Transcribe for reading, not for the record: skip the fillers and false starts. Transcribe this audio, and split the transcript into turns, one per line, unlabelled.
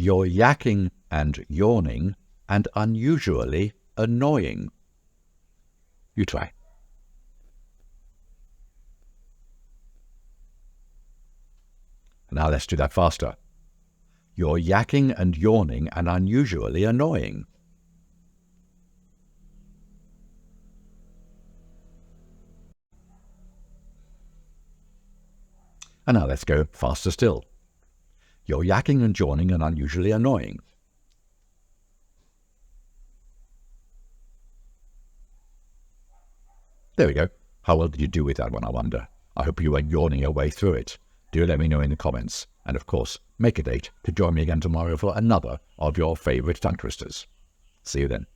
You're yacking and yawning and unusually annoying. You try. Now let's do that faster. You're yacking and yawning and unusually annoying. And now let's go faster still. You're yacking and yawning and unusually annoying. There we go. How well did you do with that one, I wonder? I hope you were yawning your way through it. Do let me know in the comments. And of course, make a date to join me again tomorrow for another of your favourite tongue twisters. See you then.